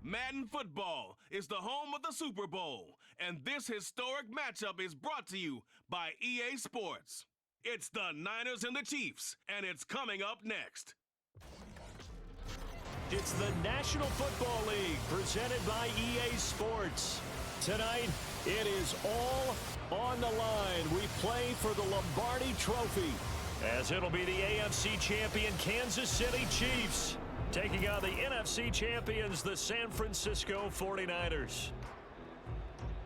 Madden Football is the home of the Super Bowl, and this historic matchup is brought to you by EA Sports. It's the Niners and the Chiefs, and it's coming up next. It's the National Football League presented by EA Sports. Tonight, it is all on the line. We play for the Lombardi Trophy, as it'll be the AFC champion Kansas City Chiefs taking on the NFC champions, the San Francisco 49ers.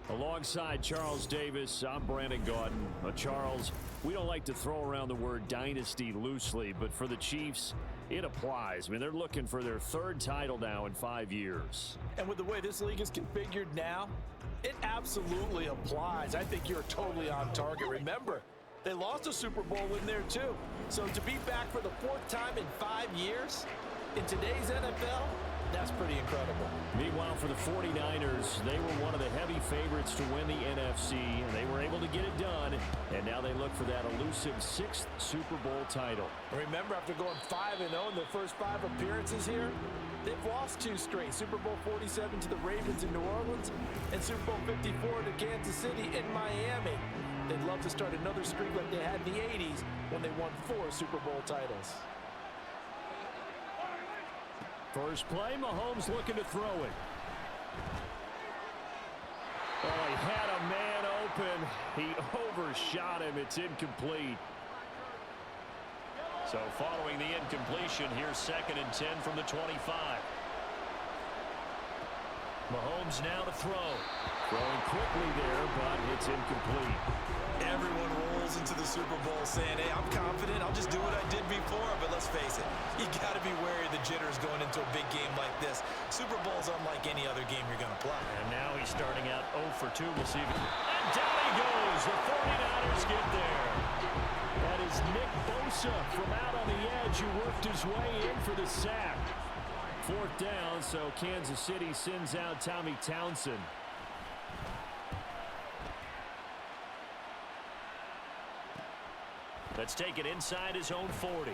Alongside Charles Davis, I'm Brandon Gaudin. Charles, we don't like to throw around the word dynasty loosely, but for the Chiefs, it applies. I mean, they're looking for their third title now in 5 years. And with the way this league is configured now, it absolutely applies. I think you're totally on target. Remember, they lost a Super Bowl in there too. So to be back for the fourth time in 5 years, in today's NFL, that's pretty incredible. Meanwhile, for the 49ers, they were one of the heavy favorites to win the NFC, and they were able to get it done, and now they look for that elusive 6th Super Bowl title. Remember, after going 5-0 in their first 5 appearances here, they've lost 2 straight. Super Bowl 47 to the Ravens in New Orleans, and Super Bowl 54 to Kansas City in Miami. They'd love to start another streak like they had in the 80s when they won 4 Super Bowl titles. First play, Mahomes looking to throw it. Oh, he had a man open. He overshot him. It's incomplete. So following the incompletion, here's 2nd and 10 from the 25. Mahomes now to throw. Throwing quickly there, but it's incomplete. Everyone rolls into the Super Bowl saying, hey, I'm confident. I'll just do what I did before. But let's face it, you got to be wary of the jitters going into a big game like this. Super Bowl's unlike any other game you're going to play. And now he's starting out 0 for 2. We'll see if he... And down he goes. The 49ers get there. That is Nick Bosa from out on the edge who worked his way in for the sack. 4th down, so Kansas City sends out Tommy Townsend. Let's take it inside his own 40.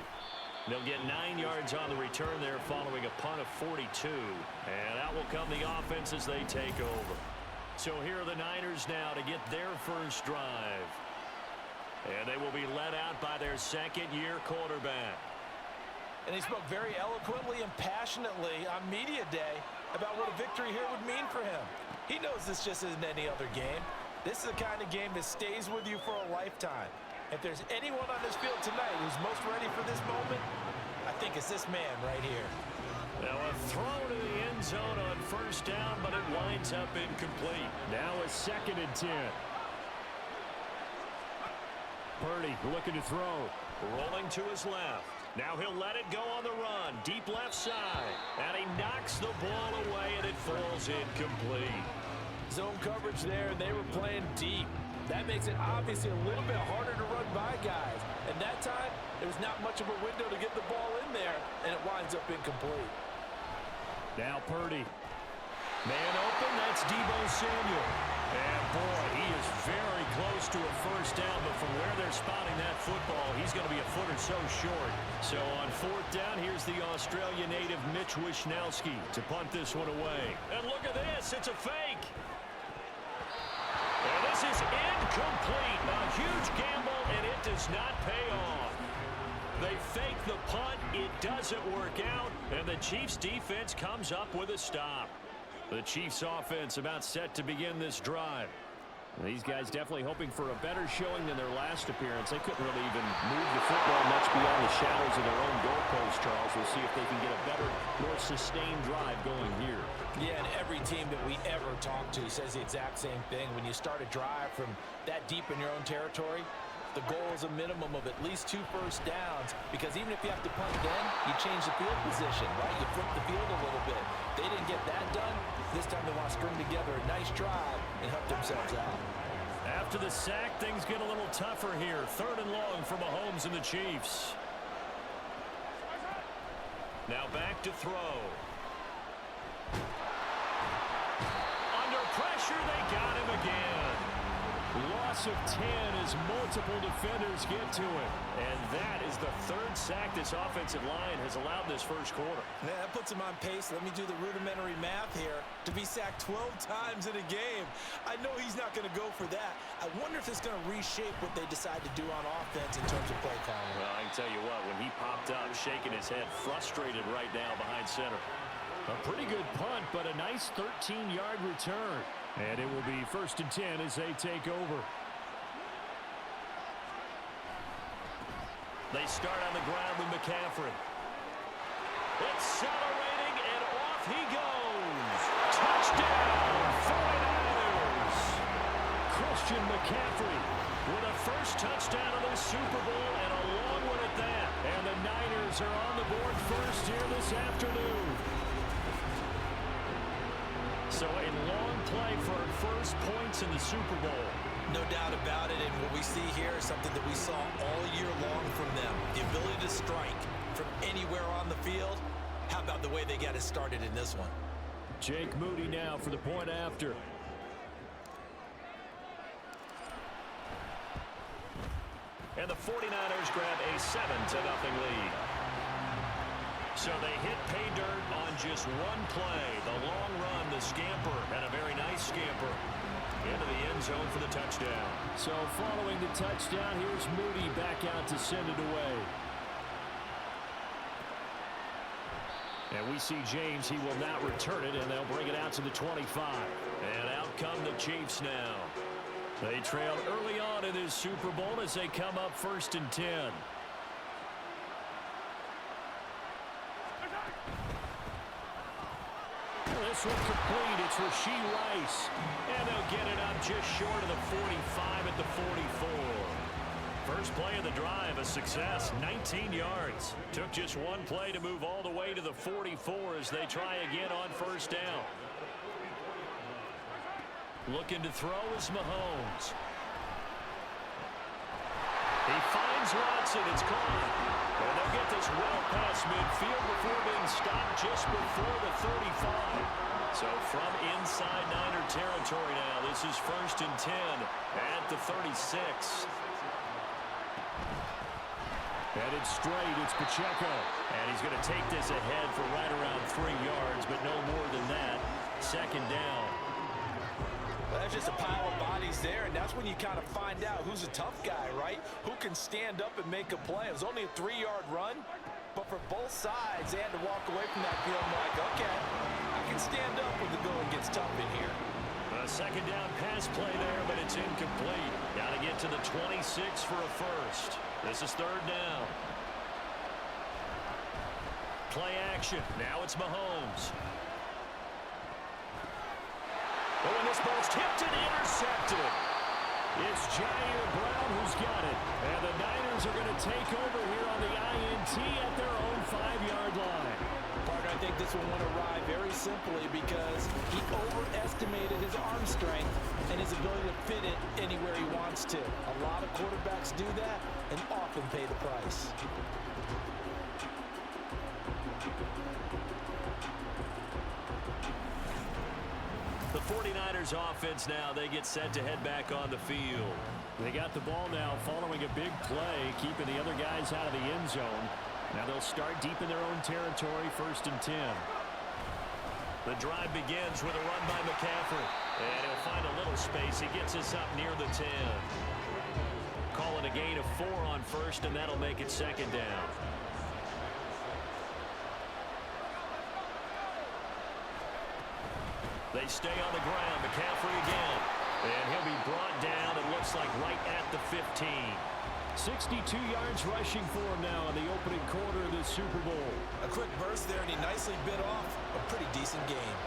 They'll get 9 yards on the return there following a punt of 42. And out will come the offense as they take over. So here are the Niners now to get their first drive. And they will be led out by their second-year quarterback. And he spoke very eloquently and passionately on media day about what a victory here would mean for him. He knows this just isn't any other game. This is the kind of game that stays with you for a lifetime. If there's anyone on this field tonight who's most ready for this moment, I think it's this man right here. Now a throw to the end zone on 1st down, but it winds up incomplete. Now a 2nd and 10. Purdy looking to throw. Rolling to his left. Now he'll let it go on the run. Deep left side. And he knocks the ball away, and it falls incomplete. Zone coverage there, and they were playing deep. That makes it obviously a little bit harder to run by guys. And that time, there was not much of a window to get the ball in there, and it winds up incomplete. Now Purdy. Man open, that's Deebo Samuel. And boy, he is very close to a 1st down, but from where they're spotting that football, he's going to be a foot or so short. So on 4th down, here's the Australia native Mitch Wishnowsky to punt this one away. And look at this, it's a fake. And this is incomplete. A huge gamble, and it does not pay off. They fake the punt. It doesn't work out, and the Chiefs' defense comes up with a stop. The Chiefs' offense about set to begin this drive. These guys definitely hoping for a better showing than their last appearance. They couldn't really even move the football much beyond the shadows of their own goalpost, Charles. We'll see if they can get a better, more sustained drive going here. Yeah, and every team that we ever talk to says the exact same thing. When you start a drive from that deep in your own territory, the goal is a minimum of at least 2 first downs, because even if you have to punt then, you change the field position, right? You flip the field a little bit. They didn't get that done. This time they want to string together a nice drive and help themselves out. After the sack, things get a little tougher here. 3rd and long for Mahomes and the Chiefs. Now back to throw. Under pressure, they got him again. Loss of 10 as multiple defenders get to him. And that is the third sack this offensive line has allowed this first quarter. Yeah, that puts him on pace. Let me do the rudimentary math here. To be sacked 12 times in a game, I know he's not going to go for that. I wonder if it's going to reshape what they decide to do on offense in terms of play calling. Well, I can tell you what, when he popped up, shaking his head, frustrated right now behind center. A pretty good punt, but a nice 13-yard return. And it will be 1st and 10 as they take over. They start on the ground with McCaffrey. Accelerating, and off he goes. Touchdown, 49ers. Christian McCaffrey with a first touchdown of the Super Bowl, and a long one at that. And the Niners are on the board first here this afternoon. So a long play for our first points in the Super Bowl. No doubt about it, and what we see here is something that we saw all year long from them. The ability to strike from anywhere on the field. How about the way they got it started in this one? Jake Moody now for the point after. And the 49ers grab a 7-0 lead. So they hit pay dirt on just one play. The long run, the scamper, and a very nice scamper into the end zone for the touchdown. So following the touchdown, here's Moody back out to send it away. And we see James, he will not return it, and they'll bring it out to the 25. And out come the Chiefs now. They trailed early on in this Super Bowl as they come up 1st and 10. This one complete. It's Rashee Rice. And they'll get it up just short of the 45 at the 44. First play of the drive, a success, 19 yards. Took just one play to move all the way to the 44 as they try again on 1st down. Looking to throw is Mahomes. He finds Watson. It's caught. And they'll get this well past midfield before being stopped just before the 35. So from inside Niner territory now, this is 1st and 10 at the 36. Headed straight, it's Pacheco. And he's going to take this ahead for right around 3 yards, but no more than that. 2nd down. Well, that's just a pile of bodies there, and that's when you kind of find out who's a tough guy, right? Who can stand up and make a play. It was only a 3-yard run, but for both sides, they had to walk away from that field like, okay, I can stand up when the going gets tough in here. A 2nd down pass play there, but it's incomplete. Got to get to the 26 for a first. This is 3rd down. Play action. Now it's Mahomes. Oh, and this ball's tipped and intercepted. It's Jair Brown who's got it. And the Niners are going to take over here on the INT at their own 5-yard line. Partner, I think this will want to ride very simply because he overestimated his arm strength and his ability to fit it anywhere he wants to. A lot of quarterbacks do that and often pay the price. The 49ers offense now, they get set to head back on the field. They got the ball now following a big play, keeping the other guys out of the end zone. Now they'll start deep in their own territory, 1st and 10. The drive begins with a run by McCaffrey. And he'll find a little space. He gets us up near the 10. Calling a gain of 4 on 1st, and that'll make it 2nd down. They stay on the ground. McCaffrey again. And he'll be brought down, it looks like, right at the 15. 62 yards rushing for him now in the opening quarter of this Super Bowl. A quick burst there, and he nicely bit off a pretty decent game.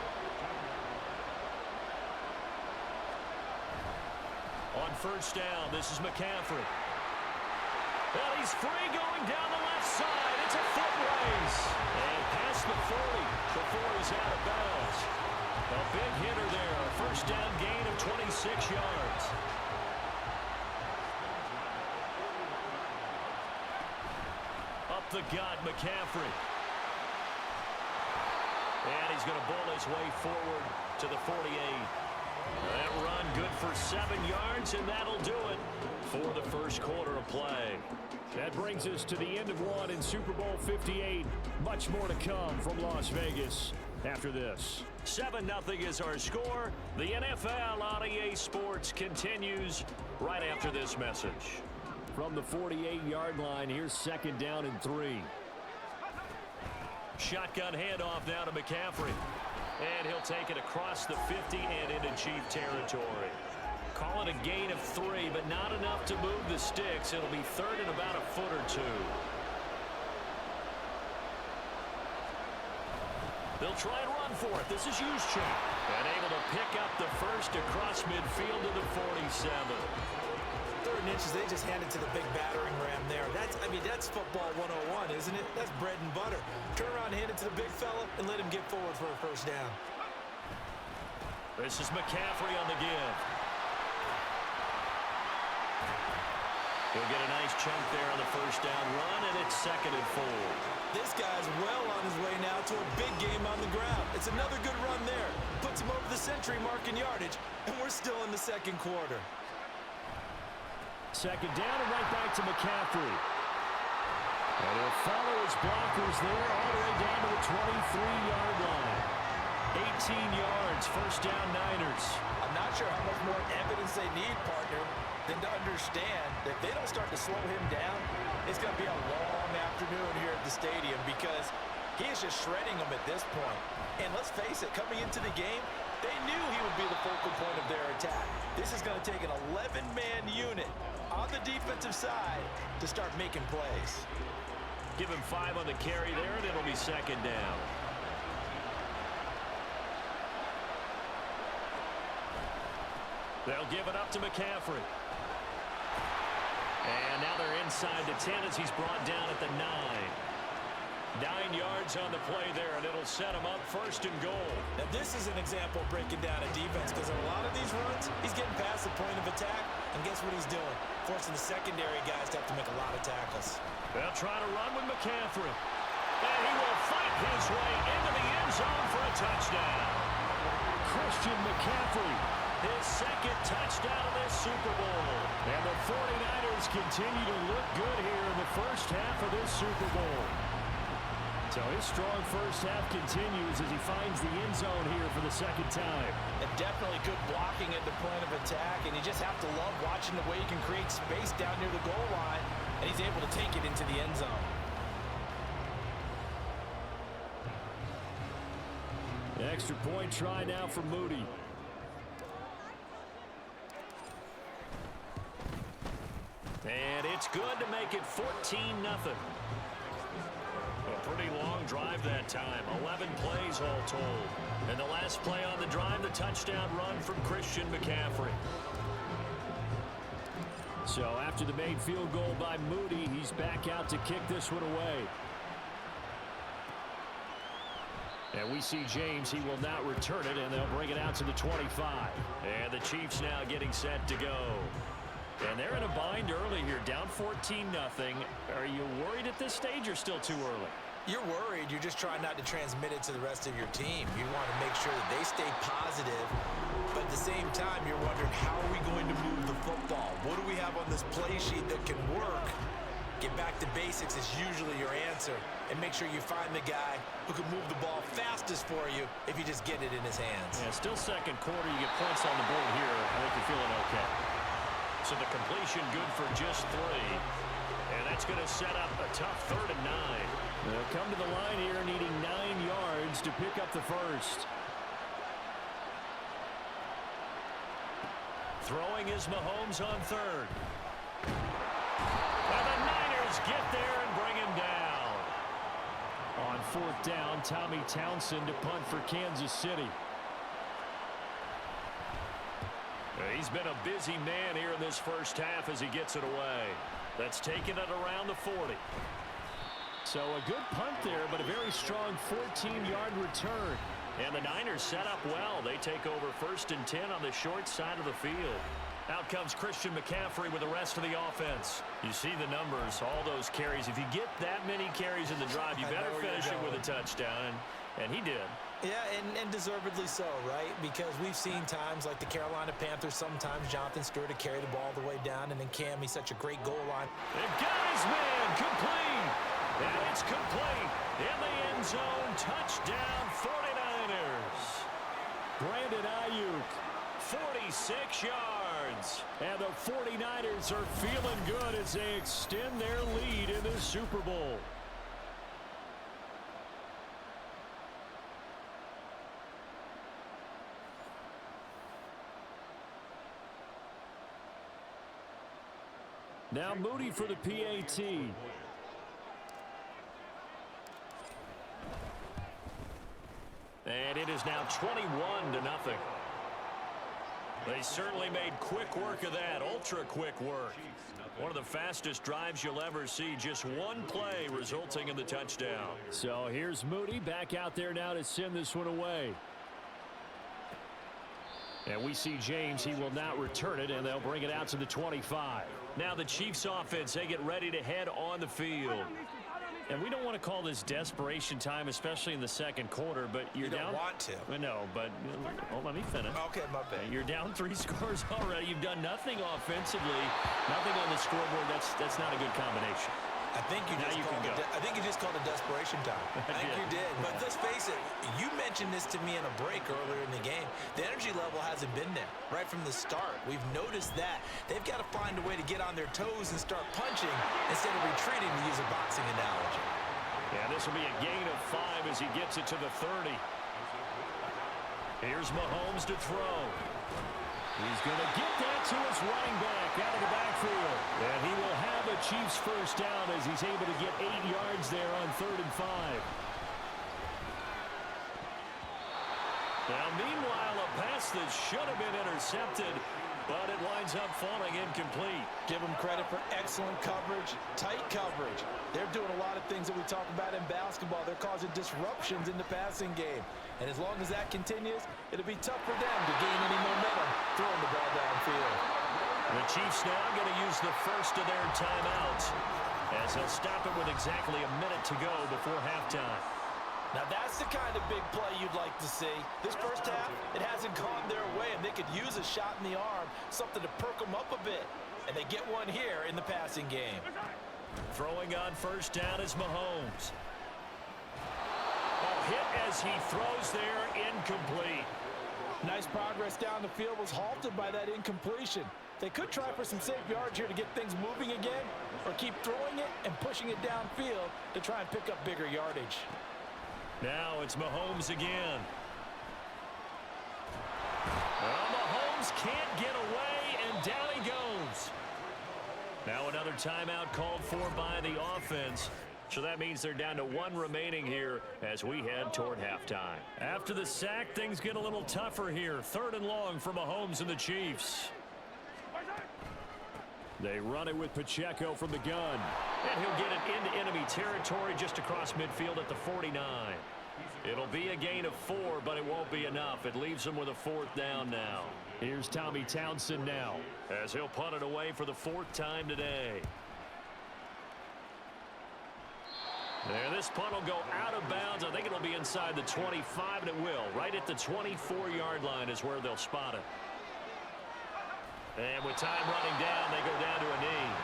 On 1st down, this is McCaffrey. Well, he's free going down the left side. It's a foot race. And past the 40 before he's out of bounds. A big hitter there. A 1st down gain of 26 yards. Up the gut, McCaffrey. And he's going to bowl his way forward to the 48. That run good for 7 yards, and that'll do it for the first quarter of play. That brings us to the end of one in Super Bowl 58. Much more to come from Las Vegas after this. 7-0 is our score. The NFL on EA Sports continues right after this message. From the 48-yard line, here's 2nd down and 3. Shotgun handoff now to McCaffrey. And he'll take it across the 50 and into Chief territory. Call it a gain of 3, but not enough to move the sticks. It'll be 3rd and about a foot or 2. They'll try and run for it. This is Juszczyk. And able to pick up the first across midfield to the 47. 3rd and inches, they just handed to the big battering ram there. That's football 101, isn't it? That's bread and butter. Turn around, hand it to the big fella, and let him get forward for a first down. This is McCaffrey on the give. He'll get a nice chunk there on the first down run, and it's 2nd and 4. This guy's well on his way now to a big game on the ground. It's another good run there. Puts him over the century mark in yardage, and we're still in the 2nd quarter. 2nd down and right back to McCaffrey. And he'll follow his blockers there all the way down to the 23-yard line. 18 yards, first down Niners. I'm not sure how much more evidence they need, partner, than to understand that if they don't start to slow him down, it's going to be a long afternoon here at the stadium because he is just shredding them at this point. And let's face it, coming into the game, they knew he would be the focal point of their attack. This is going to take an 11-man unit on the defensive side to start making plays. Give him 5 on the carry there, and it'll be 2nd down. They'll give it up to McCaffrey. And now they're inside the 10 as he's brought down at the 9. 9 yards on the play there, and it'll set him up 1st and goal. Now, this is an example of breaking down a defense because in a lot of these runs, he's getting past the point of attack, and guess what he's doing? Forcing the secondary guys to have to make a lot of tackles. They'll try to run with McCaffrey. And he will fight his way into the end zone for a touchdown. Christian McCaffrey. His 2nd touchdown of this Super Bowl. And the 49ers continue to look good here in the first half of this Super Bowl. So his strong first half continues as he finds the end zone here for the 2nd time. And definitely good blocking at the point of attack, and you just have to love watching the way he can create space down near the goal line, and he's able to take it into the end zone. An extra point try now for Moody. And it's good to make it 14-0. A pretty long drive that time. 11 plays all told. And the last play on the drive, the touchdown run from Christian McCaffrey. So after the made field goal by Moody, he's back out to kick this one away. And we see James, he will not return it, and they'll bring it out to the 25. And the Chiefs now getting set to go. And they're in a bind early here, down 14-0. Are you worried at this stage or still too early? You're worried. You're just trying not to transmit it to the rest of your team. You want to make sure that they stay positive, but at the same time, you're wondering, how are we going to move the football? What do we have on this play sheet that can work? Get back to basics is usually your answer, and make sure you find the guy who can move the ball fastest for you if you just get it in his hands. Yeah, still 2nd quarter. You get points on the board here. I think you're feeling okay. So the completion good for just 3. And that's going to set up a tough 3rd and 9. They'll come to the line here needing 9 yards to pick up the first. Throwing is Mahomes on 3rd. And the Niners get there and bring him down. On 4th down, Tommy Townsend to punt for Kansas City. He's been a busy man here in this first half as he gets it away. That's taking it around the 40. So a good punt there, but a very strong 14-yard return. And the Niners set up well. They take over 1st and 10 on the short side of the field. Out comes Christian McCaffrey with the rest of the offense. You see the numbers, all those carries. If you get that many carries in the drive, you better finish it with a touchdown. And And he did. Yeah, and deservedly so, right? Because we've seen times like the Carolina Panthers, sometimes Jonathan Stewart to carry the ball all the way down, and then Cam, he's such a great goal line. They've got his man complete. And it's complete. In the end zone, touchdown 49ers. Brandon Ayuk, 46 yards. And the 49ers are feeling good as they extend their lead in the Super Bowl. Now Moody for the PAT. And it is now 21-0. They certainly made quick work of that, ultra quick work. One of the fastest drives you'll ever see, just one play resulting in the touchdown. So here's Moody back out there now to send this one away. And we see James, he will not return it, and they'll bring it out to the 25. Now the Chiefs offense, they get ready to head on the field. And we don't want to call this desperation time, especially in the second quarter, but you're down. You don't want to. No, but let me finish. Okay, my bad. You're down 3 scores already. You've done nothing offensively, nothing on the scoreboard. That's not a good combination. I think you just called it desperation time. I think you did. But let's face it, you mentioned this to me in a break earlier in the game. The energy level hasn't been there right from the start. We've noticed that. They've got to find a way to get on their toes and start punching instead of retreating, to use a boxing analogy. Yeah, this will be a gain of 5 as he gets it to the 30. Here's Mahomes to throw. He's going to get that to his running back out of the backfield. And he will have a Chiefs first down as he's able to get 8 yards there on 3rd and 5. Now, meanwhile, a pass that should have been intercepted, but it winds up falling incomplete. Give them credit for excellent coverage, tight coverage. They're doing a lot of things that we talk about in basketball. They're causing disruptions in the passing game. And as long as that continues, it'll be tough for them to gain any momentum throwing the ball downfield. The Chiefs now going to use the first of their timeouts as they'll stop it with exactly a minute to go before halftime. Now that's the kind of big play you'd like to see. This first half, it hasn't gone their way, and they could use a shot in the arm, something to perk them up a bit. And they get one here in the passing game. Throwing on first down is Mahomes. A hit as he throws there, incomplete. Nice progress down the field was halted by that incompletion. They could try for some safe yards here to get things moving again, or keep throwing it and pushing it downfield to try and pick up bigger yardage. Now it's Mahomes again. Well, Mahomes can't get away, and down he goes. Now another timeout called for by the offense. So that means they're down to 1 remaining here as we head toward halftime. After the sack, things get a little tougher here. 3rd and long for Mahomes and the Chiefs. They run it with Pacheco from the gun. And he'll get it into enemy territory just across midfield at the 49. It'll be a gain of 4, but it won't be enough. It leaves them with a 4th down now. Here's Tommy Townsend now as he'll punt it away for the 4th time today. There, this punt will go out of bounds. I think it'll be inside the 25, and it will. Right at the 24-yard line is where they'll spot it. And with time running down, they go down to a knee.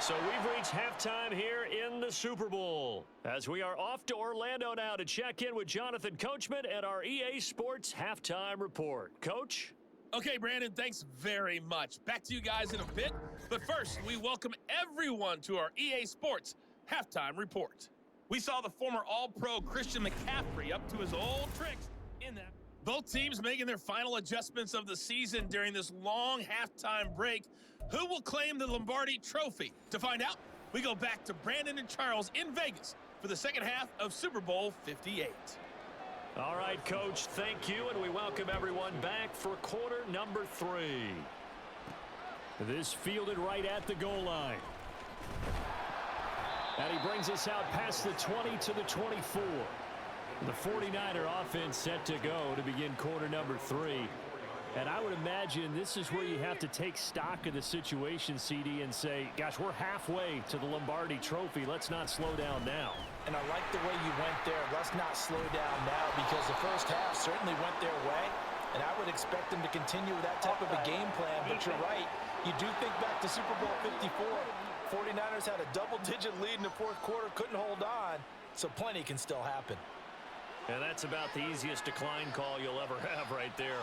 So we've reached halftime here in the Super Bowl as we are off to Orlando now to check in with Jonathan Coachman at our EA Sports Halftime Report. Coach? Okay, Brandon, thanks very much. Back to you guys in a bit. But first, we welcome everyone to our EA Sports Halftime Report. We saw the former All-Pro Christian McCaffrey up to his old tricks in that. Both teams making their final adjustments of the season during this long halftime break. Who will claim the Lombardi Trophy? To find out, we go back to Brandon and Charles in Vegas for the second half of Super Bowl 58. All right, Coach, thank you, and we welcome everyone back for quarter number 3. This fielded right at the goal line. And he brings us out past the 20 to the 24. The 49er offense set to go to begin quarter number 3. And I would imagine this is where you have to take stock of the situation, CD, and say, gosh, we're halfway to the Lombardi Trophy. Let's not slow down now. And I like the way you went there. Let's not slow down now, because the first half certainly went their way. And I would expect them to continue with that type of a game plan. But you're right. You do think back to Super Bowl 54. 49ers had a double-digit lead in the fourth quarter, couldn't hold on. So plenty can still happen. And that's about the easiest decline call you'll ever have right there.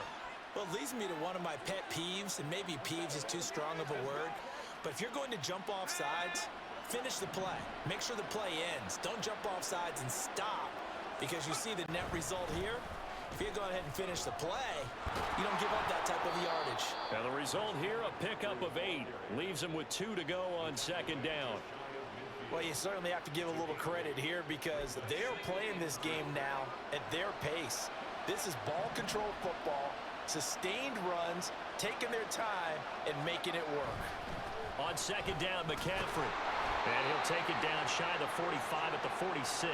Well, it leads me to one of my pet peeves, and maybe peeves is too strong of a word. But if you're going to jump off sides, finish the play. Make sure the play ends. Don't jump off sides and stop, because you see the net result here. If you go ahead and finish the play, you don't give up that type of yardage. And the result here, a pickup of 8. Leaves them with 2 to go on second down. Well, you certainly have to give a little credit here, because they're playing this game now at their pace. This is ball control football, sustained runs, taking their time, and making it work. On second down, McCaffrey. And he'll take it down shy of the 45 at the 46.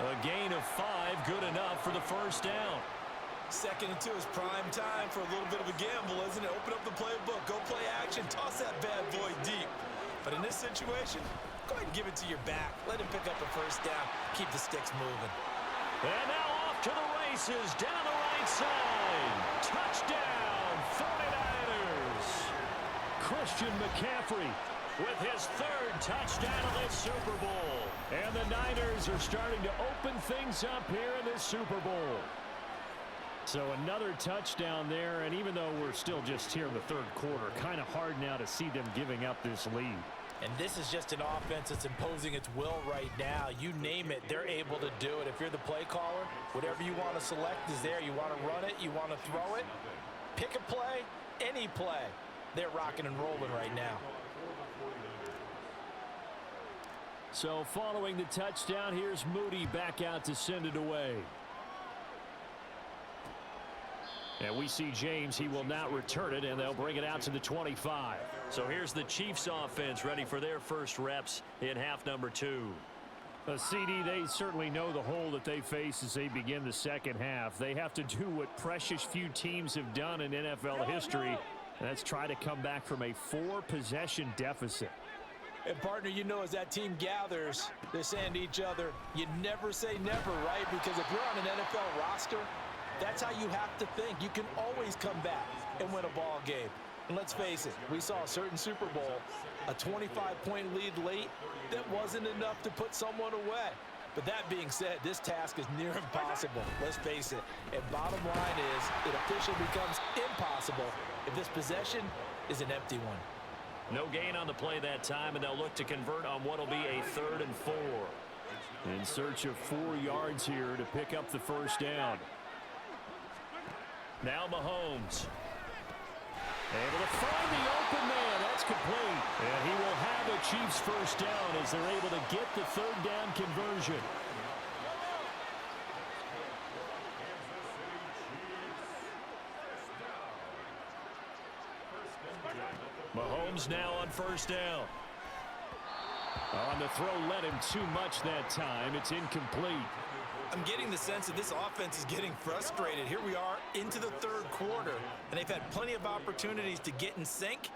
A gain of 5, good enough for the first down. 2nd and 2 is prime time for a little bit of a gamble, isn't it? Open up the playbook, go play action, toss that bad boy deep. But in this situation, go ahead and give it to your back. Let him pick up a first down. Keep the sticks moving. And now off to the races, down the right side. Touchdown, 49ers. Christian McCaffrey With his 3rd touchdown of this Super Bowl. And the Niners are starting to open things up here in this Super Bowl. So another touchdown there, and even though we're still just here in the 3rd quarter, kind of hard now to see them giving up this lead. And this is just an offense that's imposing its will right now. You name it, they're able to do it. If you're the play caller, whatever you want to select is there. You want to run it, you want to throw it, pick a play, any play. They're rocking and rolling right now. So following the touchdown, here's Moody back out to send it away. And we see James. He will not return it, and they'll bring it out to the 25. So here's the Chiefs offense ready for their first reps in half number 2. CD, they certainly know the hole that they face as they begin the second half. They have to do what precious few teams have done in NFL history, and that's try to come back from a 4-possession deficit. And, partner, you know, as that team gathers, they're saying to each other, you never say never, right? Because if you're on an NFL roster, that's how you have to think. You can always come back and win a ball game. And let's face it, we saw a certain Super Bowl, a 25-point lead late that wasn't enough to put someone away. But that being said, this task is near impossible. Let's face it. And bottom line is, it officially becomes impossible if this possession is an empty one. No gain on the play that time, and they'll look to convert on what will be a 3rd and 4. In search of 4 yards here to pick up the first down. Now Mahomes. Able to find the open man. That's complete. And he will have a Chiefs first down as they're able to get the 3rd down conversion. Mahomes now on first down. On the throw, led him too much that time. It's incomplete. I'm getting the sense that this offense is getting frustrated. Here we are into the 3rd quarter, and they've had plenty of opportunities to get in sync.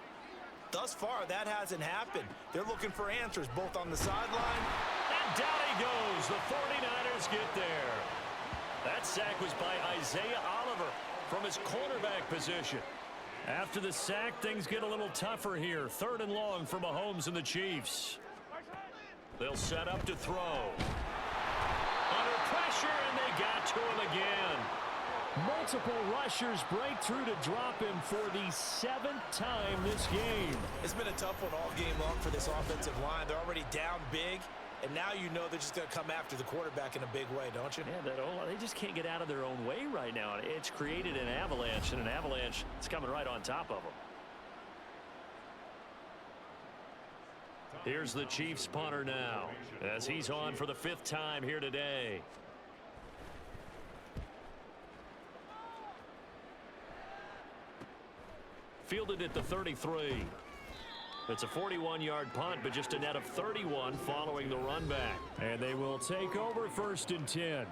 Thus far, that hasn't happened. They're looking for answers both on the sideline. And down he goes. The 49ers get there. That sack was by Isaiah Oliver from his cornerback position. After the sack, things get a little tougher here. 3rd and long for Mahomes and the Chiefs. They'll set up to throw. Under pressure, and they got to him again. Multiple rushers break through to drop him for the 7th time this game. It's been a tough one all game long for this offensive line. They're already down big, and now you know they're just going to come after the quarterback in a big way, don't you? Yeah, they just can't get out of their own way right now. It's created an avalanche, and an avalanche is coming right on top of them. Here's the Chiefs punter now, as he's on for the 5th time here today. Fielded at the 33. It's a 41-yard punt, but just a net of 31 following the run back. And they will take over 1st and 10.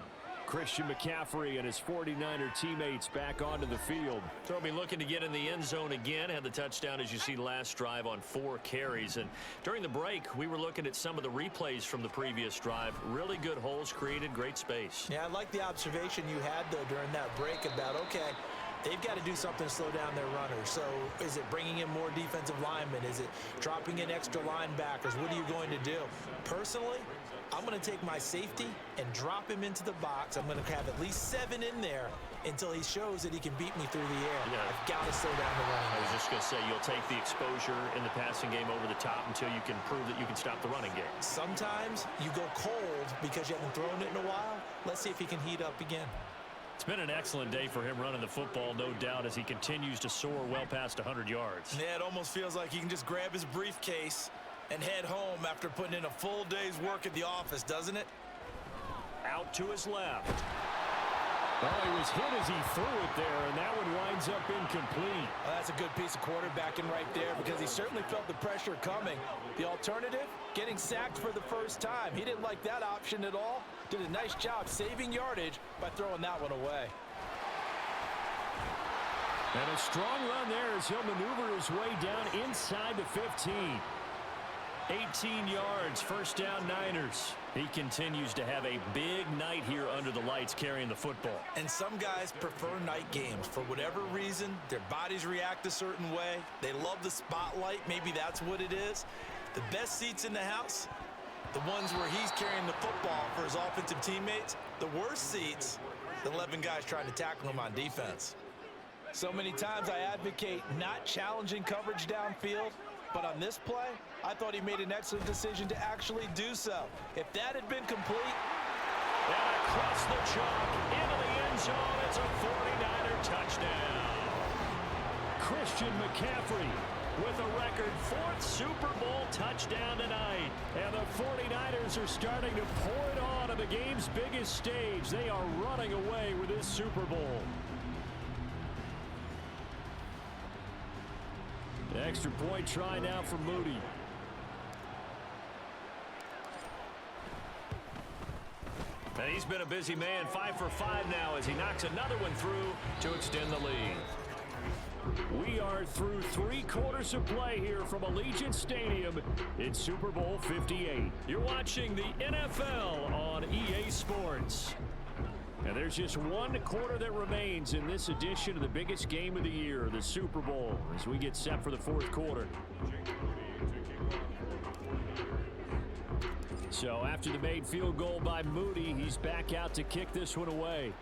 Christian McCaffrey and his 49er teammates back onto the field. So he'll be looking to get in the end zone again. Had the touchdown, as you see, last drive on 4 carries. And during the break, we were looking at some of the replays from the previous drive. Really good holes created, great space. Yeah, I like the observation you had, though, during that break about, okay, they've got to do something to slow down their runners. So is it bringing in more defensive linemen? Is it dropping in extra linebackers? What are you going to do? Personally, I'm going to take my safety and drop him into the box. I'm going to have at least 7 in there until he shows that he can beat me through the air. Yeah. I've got to slow down the running game. I was just going to say, you'll take the exposure in the passing game over the top until you can prove that you can stop the running game. Sometimes you go cold because you haven't thrown it in a while. Let's see if he can heat up again. It's been an excellent day for him running the football, no doubt, as he continues to soar well past 100 yards. Yeah, it almost feels like he can just grab his briefcase and head home after putting in a full day's work at the office, doesn't it? Out to his left. Well, he was hit as he threw it there, and that one winds up incomplete. Well, that's a good piece of quarterbacking right there because he certainly felt the pressure coming. The alternative, getting sacked for the first time. He didn't like that option at all. Did a nice job saving yardage by throwing that one away. And a strong run there as he'll maneuver his way down inside the 15. 18 yards, first down Niners. He continues to have a big night here under the lights carrying the football. And some guys prefer night games. For whatever reason, their bodies react a certain way. They love the spotlight. Maybe that's what it is. The best seats in the house, the ones where he's carrying the football for his offensive teammates. The worst seats, the 11 guys trying to tackle him on defense. So many times I advocate not challenging coverage downfield, but on this play, I thought he made an excellent decision to actually do so. If that had been complete. And across the chalk, into the end zone, it's a 49er touchdown. Christian McCaffrey with a record 4th Super Bowl touchdown tonight. And the 49ers are starting to pour it on the game's biggest stage. They are running away with this Super Bowl. The extra point try now for Moody. And he's been a busy man, 5 for 5 now as he knocks another one through to extend the lead. We are through 3 quarters of play here from Allegiant Stadium in Super Bowl 58. You're watching the NFL on EA Sports. And there's just 1 quarter that remains in this edition of the biggest game of the year, the Super Bowl, as we get set for the 4th quarter. So after the made field goal by Moody, he's back out to kick this one away.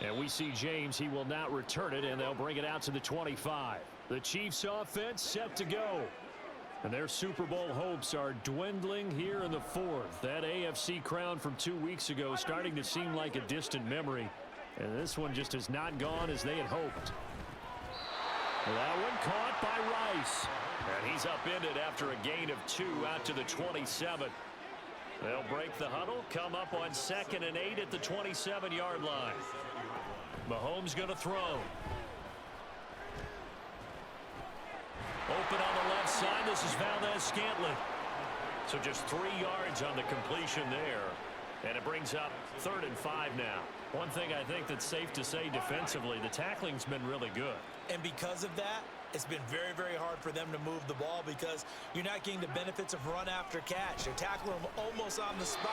And we see James. He will not return it, and they'll bring it out to the 25. The Chiefs offense set to go. And their Super Bowl hopes are dwindling here in the 4th. That AFC crown from 2 weeks ago starting to seem like a distant memory. And this one just has not gone as they had hoped. That one caught by Rice. And he's upended after a gain of 2 out to the 27. They'll break the huddle, come up on 2nd and 8 at the 27-yard line. Mahomes going to throw. Open on the left side. This is Valdez-Scantling. So just 3 yards on the completion there. And it brings up 3rd and 5 now. One thing I think that's safe to say defensively, the tackling's been really good. And because of that, it's been very, very hard for them to move the ball because you're not getting the benefits of run after catch. They're tackling them almost on the spot.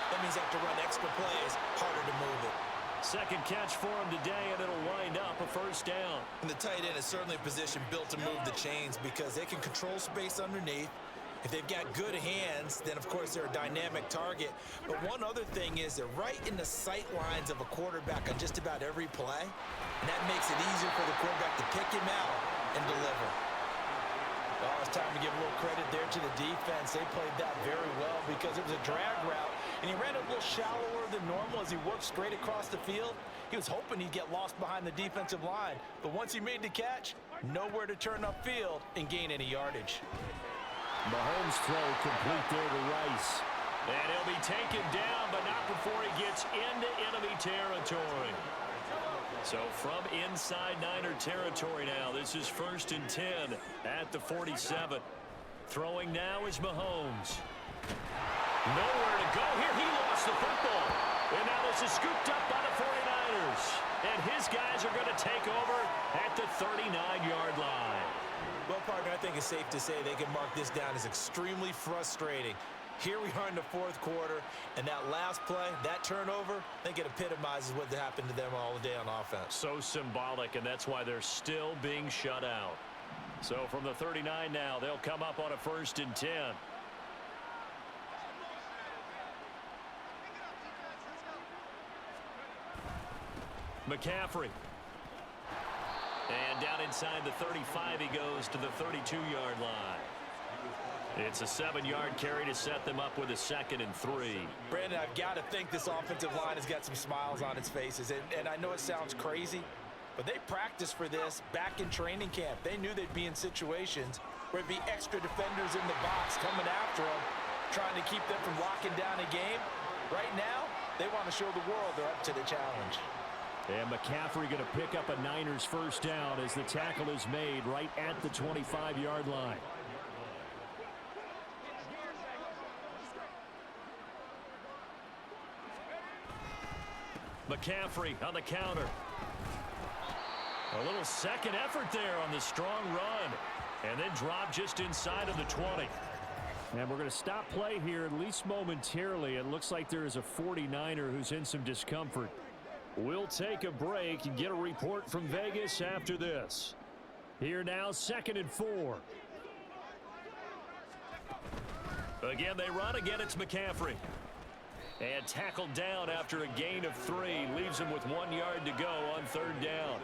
That means they have to run extra plays, harder to move it. Second catch for him today, and it'll wind up a 1st down. And the tight end is certainly a position built to move the chains because they can control space underneath. If they've got good hands, then of course they're a dynamic target. But one other thing is they're right in the sight lines of a quarterback on just about every play. And that makes it easier for the quarterback to pick him out and deliver. Well, it's time to give a little credit there to the defense. They played that very well because it was a drag route. And he ran a little shallower than normal as he worked straight across the field. He was hoping he'd get lost behind the defensive line. But once he made the catch, nowhere to turn upfield and gain any yardage. Mahomes throw complete there to Rice. And he'll be taken down, but not before he gets into enemy territory. So from inside Niner territory now, this is 1st and 10 at the 47. Throwing now is Mahomes. Nowhere to go here. He lost the football. And now this is scooped up by the 49ers. And his guys are going to take over at the 39-yard line. Well, partner, I think it's safe to say they can mark this down as extremely frustrating. Here we are in the fourth quarter, and that last play, that turnover, I think it epitomizes what happened to them all day on offense. So symbolic, and that's why they're still being shut out. So from the 39 now, they'll come up on a 1st and 10. McCaffrey. And down inside the 35, he goes to the 32-yard line. It's a 7-yard carry to set them up with a 2nd and 3. Brandon, I've got to think this offensive line has got some smiles on its faces. And I know it sounds crazy, but they practiced for this back in training camp. They knew they'd be in situations where there'd be extra defenders in the box coming after them, trying to keep them from locking down a game. Right now, they want to show the world they're up to the challenge. And McCaffrey going to pick up a Niners 1st down as the tackle is made right at the 25-yard line. McCaffrey on the counter. A little second effort there on the strong run. And then drop just inside of the 20. And we're going to stop play here, at least momentarily. It looks like there is a 49er who's in some discomfort. We'll take a break and get a report from Vegas after this. Here now, 2nd and 4. Again, they run. Again, it's McCaffrey. And tackled down after a gain of 3. Leaves him with 1 yard to go on 3rd down.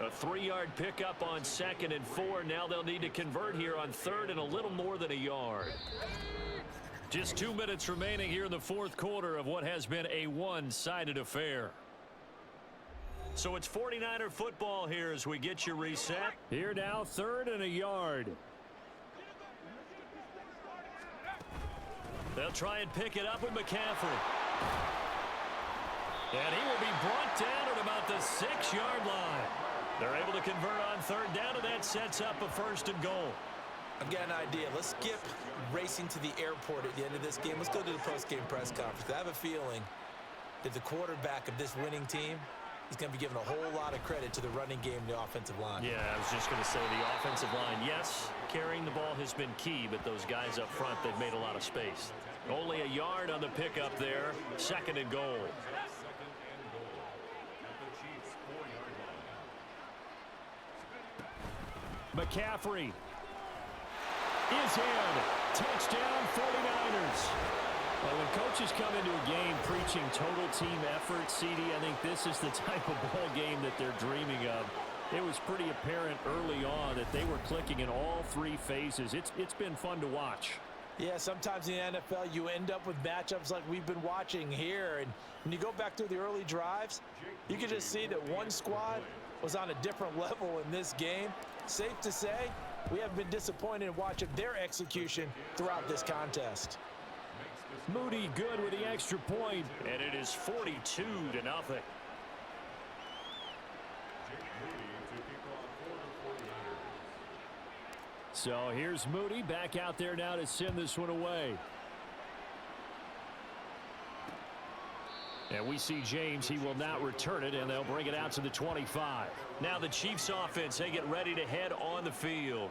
A 3-yard pickup on 2nd and 4. Now they'll need to convert here on 3rd and a little more than a yard. Just 2 minutes remaining here in the fourth quarter of what has been a one-sided affair. So it's 49er football here as we get you reset. Here now, 3rd and a yard. They'll try and pick it up with McCaffrey. And he will be brought down at about the 6-yard line. They're able to convert on 3rd down, and that sets up a 1st and goal. I've got an idea. Let's skip racing to the airport at the end of this game. Let's go to the post-game press conference. I have a feeling that the quarterback of this winning team is going to be given a whole lot of credit to the running game and the offensive line. Yeah, I was just going to say the offensive line. Yes, carrying the ball has been key, but those guys up front, they've made a lot of space. Only a yard on the pickup there. 2nd and goal. McCaffrey is in. Touchdown 49ers. Well, when coaches come into a game preaching total team effort, CD, I think this is the type of ball game that they're dreaming of. It was pretty apparent early on that they were clicking in all 3 phases. It's been fun to watch. Yeah, sometimes in the NFL you end up with matchups like we've been watching here. And when you go back through the early drives, you can just see that one squad was on a different level in this game. Safe to say, we have been disappointed in watching their execution throughout this contest. Moody good with the extra point. And it is 42-0. So here's Moody back out there now to send this one away. And we see James. He will not return it, and they'll bring it out to the 25. Now the Chiefs offense, they get ready to head on the field.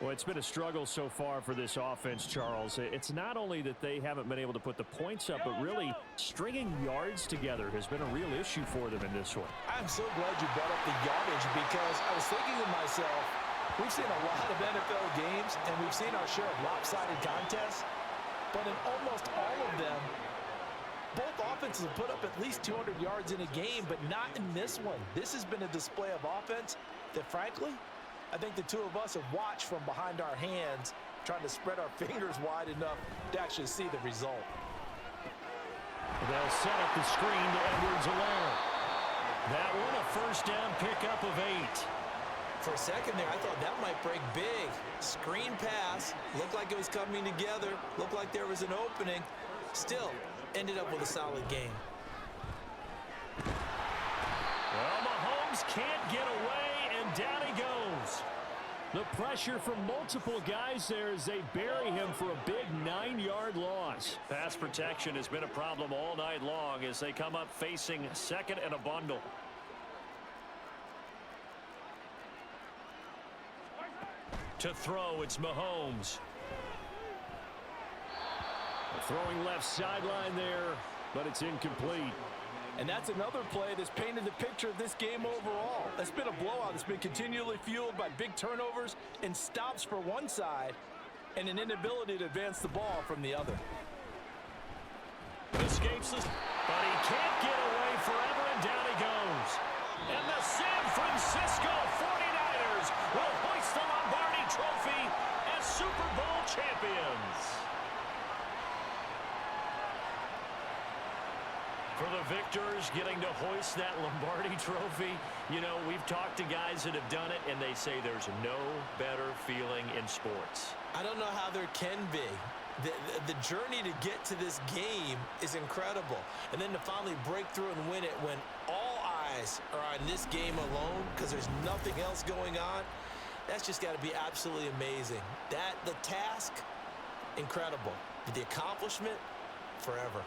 Well, it's been a struggle so far for this offense, Charles. It's not only that they haven't been able to put the points up, but really stringing yards together has been a real issue for them in this one. I'm so glad you brought up the yardage because I was thinking to myself, we've seen a lot of NFL games, and we've seen our share of lopsided contests, but in almost all of them, both offenses have put up at least 200 yards in a game, but not in this one. This has been a display of offense that, frankly, I think the two of us have watched from behind our hands, trying to spread our fingers wide enough to actually see the result. They'll set up the screen to Edwards-Helaire. That one a 1st down pickup of 8. For a second there, I thought that might break big. Screen pass, looked like it was coming together, looked like there was an opening. Still, ended up with a solid game. Well, Mahomes can't get away, and down he goes. The pressure from multiple guys there as they bury him for a big 9-yard loss. Pass protection has been a problem all night long as they come up facing second and a bundle. To throw, it's Mahomes. Throwing left sideline there, but it's incomplete. And that's another play that's painted the picture of this game overall. It's been a blowout. It's been continually fueled by big turnovers and stops for one side and an inability to advance the ball from the other. Escapes this, but he can't get away forever, and down he goes. And the San Francisco 49ers will hoist the Lombardi Trophy as Super Bowl champions. For the victors, getting to hoist that Lombardi Trophy, you know, we've talked to guys that have done it, and they say there's no better feeling in sports. I don't know how there can be. The journey to get to this game is incredible. And then to finally break through and win it when all eyes are on this game alone because there's nothing else going on, that's just got to be absolutely amazing. The task, incredible. But the accomplishment, forever.